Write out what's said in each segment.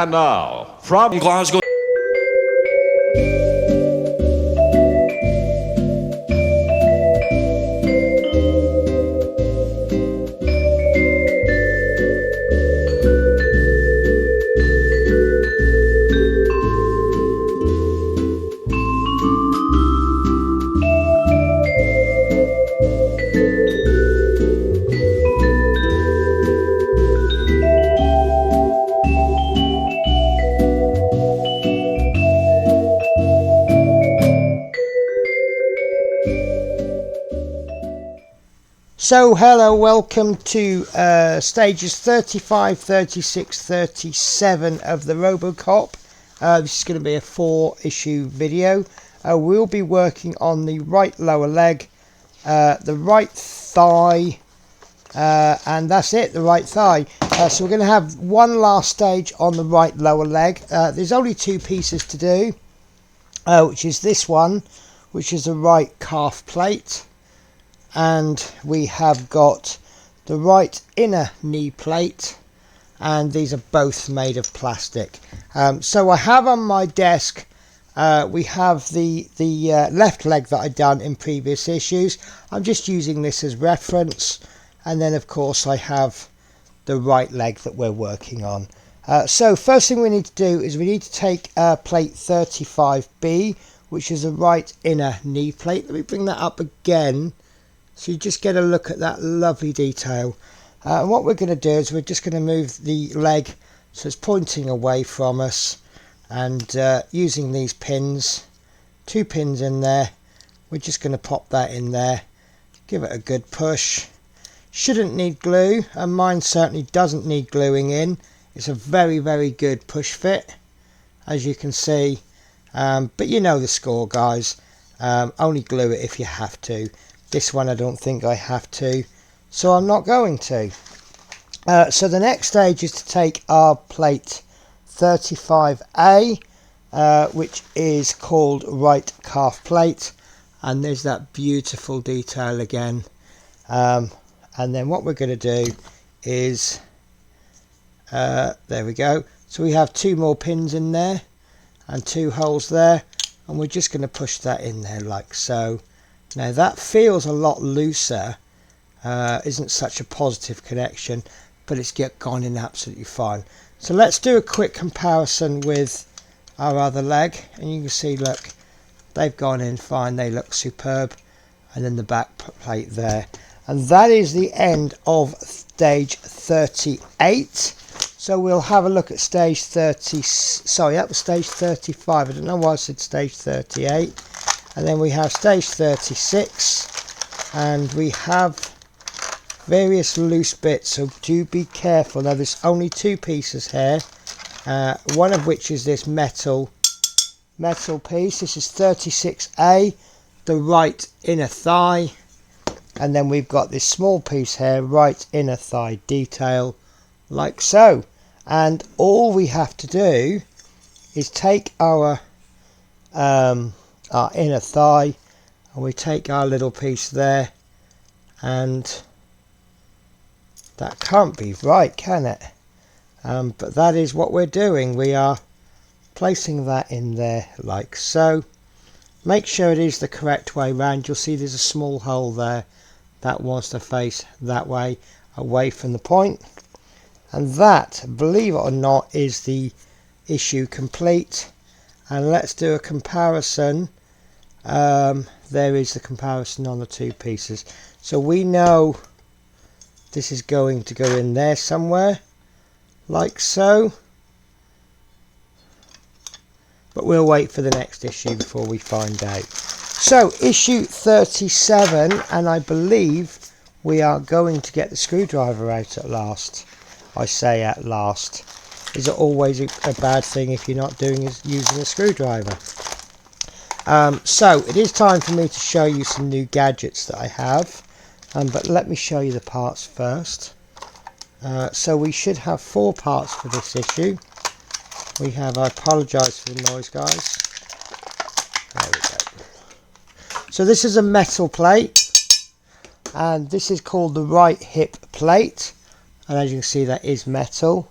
And now, from Glasgow. So hello, welcome to stages 35, 36, 37 of the Robocop. This is going to be a 4-issue video. We'll be working on the right lower leg, the right thigh, and that's it, the right thigh. So we're going to have one last stage on the right lower leg. There's only 2 pieces to do, which is this one, which is the right calf plate. And we have got the right inner knee plate, and these are both made of plastic. So I have on my desk, we have the left leg that I've done in previous issues. I'm just using this as reference, and then of course I have the right leg that we're working on. So first thing we need to do is we need to take plate 35B, which is the right inner knee plate. Let me bring that up again, so you just get a look at that lovely detail. And what we're going to do is we're just going to move the leg so it's pointing away from us, and using these pins, 2 pins in there, we're just going to pop that in there, give it a good push. Shouldn't need glue, and mine certainly doesn't need gluing in. It's a very, very good push fit, as you can see, but you know the score, guys. Only glue it if you have to. This one I don't think I have to, so I'm not going to. So the next stage is to take our plate 35A, which is called right calf plate, and there's that beautiful detail again. And then what we're going to do is, there we go. So we have 2 more pins in there and 2 holes there, and we're just going to push that in there like so. Now that feels a lot looser, isn't such a positive connection, but it's gone in absolutely fine. So let's do a quick comparison with our other leg, and you can see, look, they've gone in fine, they look superb, and then the back plate there. And that is the end of stage 38. So we'll have a look at stage 30, sorry, that was stage 35, I don't know why I said stage 38. And then we have stage 36, and we have various loose bits, so do be careful. Now there's only 2 pieces here, one of which is this metal piece. This is 36A, the right inner thigh, and then we've got this small piece here, right inner thigh detail, like so. And all we have to do is take our inner thigh, and we take our little piece there, and that can't be right, can it? But that is what we're doing. We are placing that in there like so. Make sure it is the correct way round. You'll see there's a small hole there. That wants to face that way, away from the point. And that, believe it or not, is the issue complete. And let's do a comparison. There is the comparison on the 2 pieces. So we know this is going to go in there somewhere, like so. But we'll wait for the next issue before we find out. So issue 37, and I believe we are going to get the screwdriver out at last. I say at last. Is it always a bad thing if you're not using a screwdriver? So it is time for me to show you some new gadgets that I have, but let me show you the parts first. So we should have 4 parts for this issue. We have, I apologise for the noise, guys. There we go. So this is a metal plate, and this is called the right hip plate, and as you can see that is metal.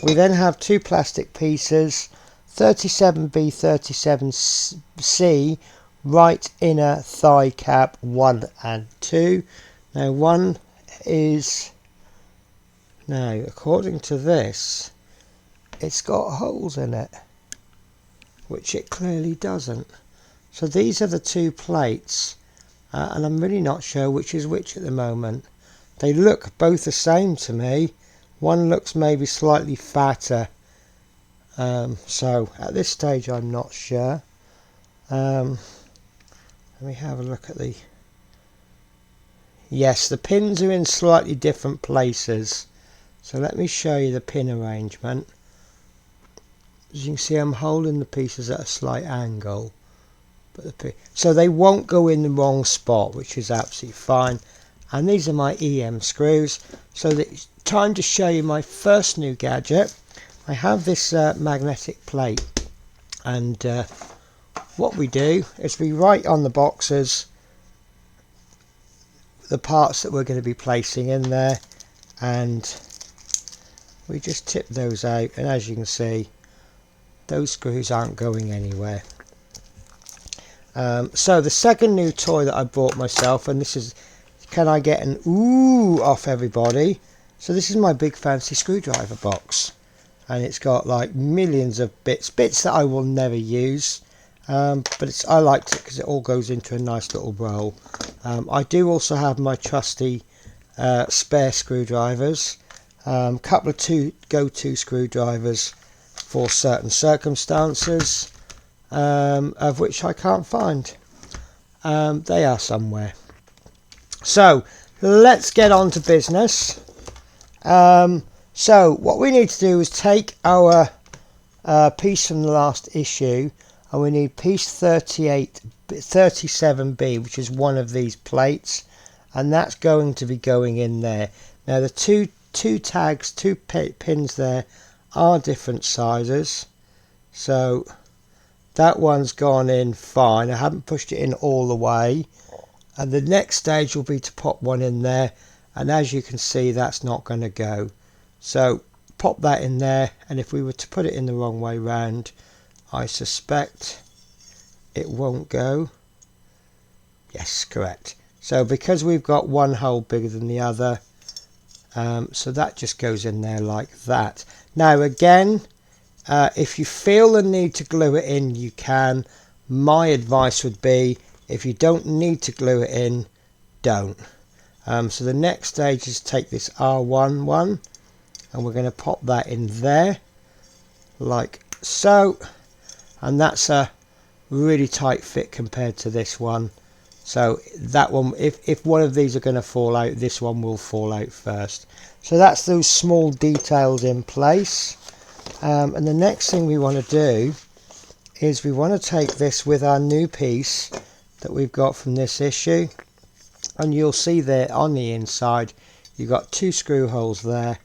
We then have two plastic pieces, 37B, 37C, right inner thigh cap 1 and 2. Now one is, now according to this, it's got holes in it, which it clearly doesn't. So these are the two plates, and I'm really not sure which is which at the moment. They look both the same to me. One looks maybe slightly fatter. So at this stage I'm not sure. Let me have a look at the... Yes, the pins are in slightly different places. So let me show you the pin arrangement. As you can see, I'm holding the pieces at a slight angle. So they won't go in the wrong spot, which is absolutely fine. And these are my EM screws. So it's time to show you my first new gadget. I have this magnetic plate, and what we do is we write on the boxes the parts that we're going to be placing in there, and we just tip those out, and as you can see, those screws aren't going anywhere. So the second new toy that I bought myself, and this is, can I get an ooh off everybody? So this is my big fancy screwdriver box, and it's got like millions of bits that I will never use, but I liked it because it all goes into a nice little roll. I do also have my trusty spare screwdrivers, couple of go-to screwdrivers for certain circumstances, of which I can't find. They are somewhere. So let's get on to business. So what we need to do is take our piece from the last issue, and we need piece 37B, which is one of these plates, and that's going to be going in there. Now the two tags, two pins there are different sizes, so that one's gone in fine. I haven't pushed it in all the way, and the next stage will be to pop one in there, and as you can see, that's not going to go. So pop that in there, and if we were to put it in the wrong way round, I suspect it won't go. Yes, correct. So because we've got one hole bigger than the other, so that just goes in there like that. Now again, if you feel the need to glue it in, you can. My advice would be, if you don't need to glue it in, don't. So the next stage is take this R1 one, and we're going to pop that in there like so, and that's a really tight fit compared to this one. So that one, if one of these are going to fall out, this one will fall out first. So that's those small details in place. And the next thing we want to do is we want to take this with our new piece that we've got from this issue, and you'll see there on the inside you've got two screw holes there,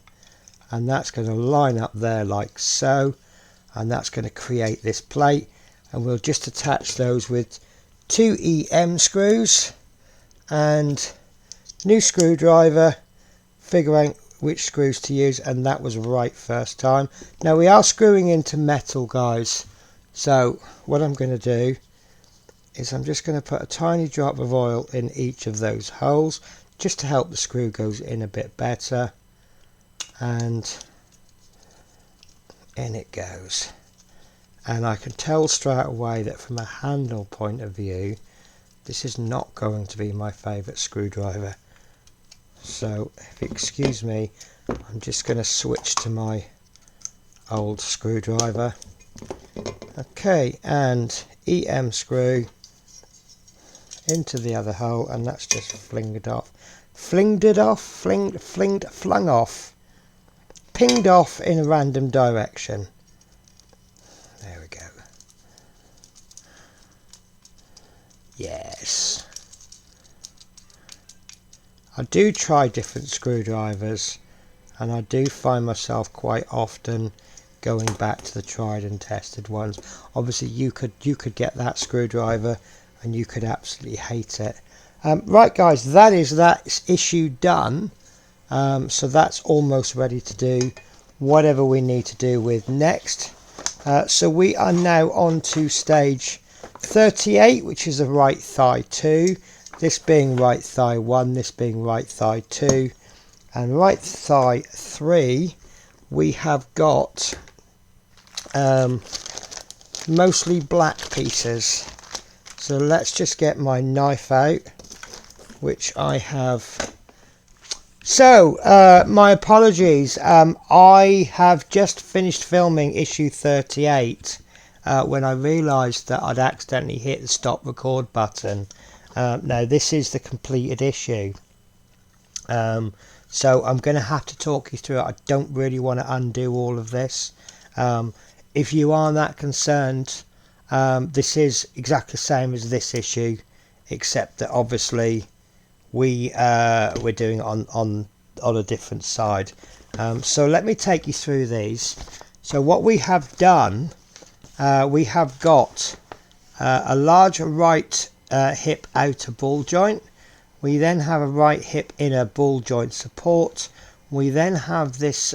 and that's going to line up there like so, and that's going to create this plate, and we'll just attach those with two EM screws and new screwdriver, figure out which screws to use, and that was right first time. Now we are screwing into metal, guys, so what I'm going to do is I'm just going to put a tiny drop of oil in each of those holes just to help the screw goes in a bit better, and in it goes. And I can tell straight away that from a handle point of view, this is not going to be my favourite screwdriver. So if you excuse me, I'm just going to switch to my old screwdriver. Okay, and EM screw into the other hole, and that's just flinged off. Flung off. Pinged off in a random direction. There we go. Yes. I do try different screwdrivers, and I do find myself quite often going back to the tried and tested ones. Obviously you could get that screwdriver and you could absolutely hate it. Right guys, that issue done. So that's almost ready to do. whatever we need to do with next. So we are now on to stage 38, which is the right thigh 2, this being right thigh 1, this being right thigh 2, and right thigh 3 we have got mostly black pieces. So let's just get my knife out, which I have. So my apologies, I have just finished filming issue 38 when I realised that I'd accidentally hit the stop record button. Now this is the completed issue, so I'm going to have to talk you through it. I don't really want to undo all of this. If you are that concerned, this is exactly the same as this issue, except that obviously we're doing it on a different side. So let me take you through these. So what we have done, we have got a large right hip outer ball joint. We then have a right hip inner ball joint support. We then have this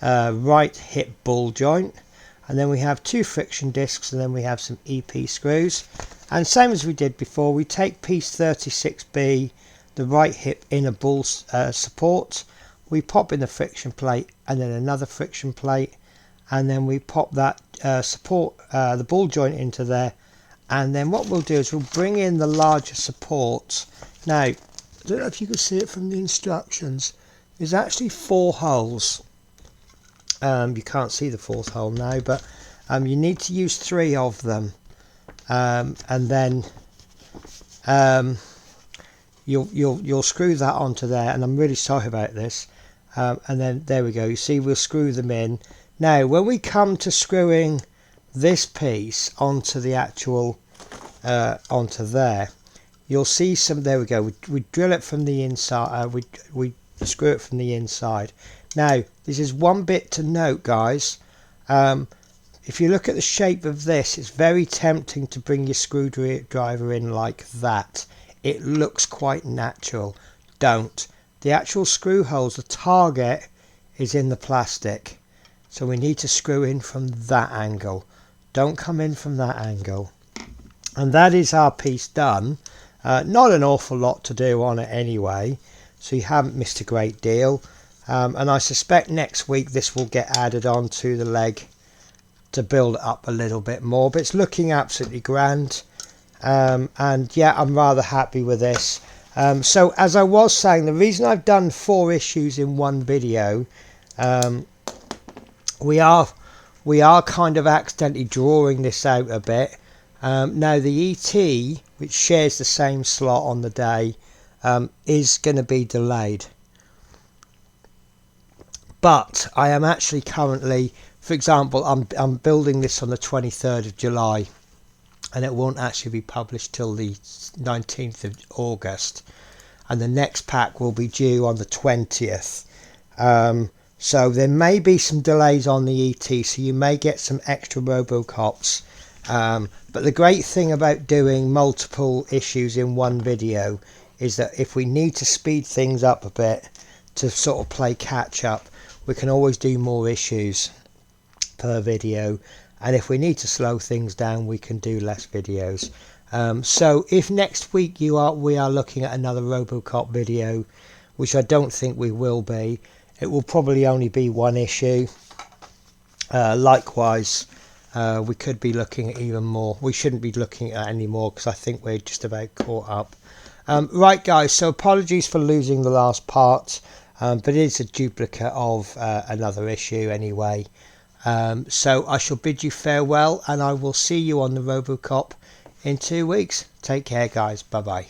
right hip ball joint, and then we have 2 friction discs, and then we have some EP screws. And same as we did before, we take piece 36B, the right hip inner ball support, we pop in the friction plate and then another friction plate, and then we pop that support, the ball joint into there, and then what we'll do is we'll bring in the larger support. Now, I don't know if you can see it from the instructions, there's actually 4 holes. You can't see the 4th hole now, but you need to use 3 of them, and then you'll screw that onto there, and I'm really sorry about this, and then there we go, you see we'll screw them in. Now when we come to screwing this piece onto the actual onto there, you'll see some, there we go, we drill it from the inside, we screw it from the inside. Now this is one bit to note, guys. If you look at the shape of this, it's very tempting to bring your screwdriver in like that. It looks quite natural. Don't. The actual screw holes, the target is in the plastic, so we need to screw in from that angle. Don't come in from that angle. And that is our piece done. Not an awful lot to do on it anyway, so you haven't missed a great deal. And I suspect next week this will get added on to the leg to build it up a little bit more, but it's looking absolutely grand. And yeah, I'm rather happy with this. So as I was saying, the reason I've done 4 issues in one video, we are kind of accidentally drawing this out a bit. Now the ET, which shares the same slot on the day, is going to be delayed. But I am actually currently, for example, I'm building this on the 23rd of July, and it won't actually be published till the 19th of August, and the next pack will be due on the 20th. So there may be some delays on the ET, so you may get some extra Robocops. But the great thing about doing multiple issues in one video is that if we need to speed things up a bit to sort of play catch up, we can always do more issues per video, and if we need to slow things down, we can do less videos. So if next week we are looking at another Robocop video, which I don't think we will be, it will probably only be 1 issue. Likewise, we could be looking at even more. We shouldn't be looking at any more because I think we're just about caught up. Right guys, so apologies for losing the last part, but it is a duplicate of another issue anyway. So I shall bid you farewell, and I will see you on the Robocop in 2 weeks. Take care guys, bye bye.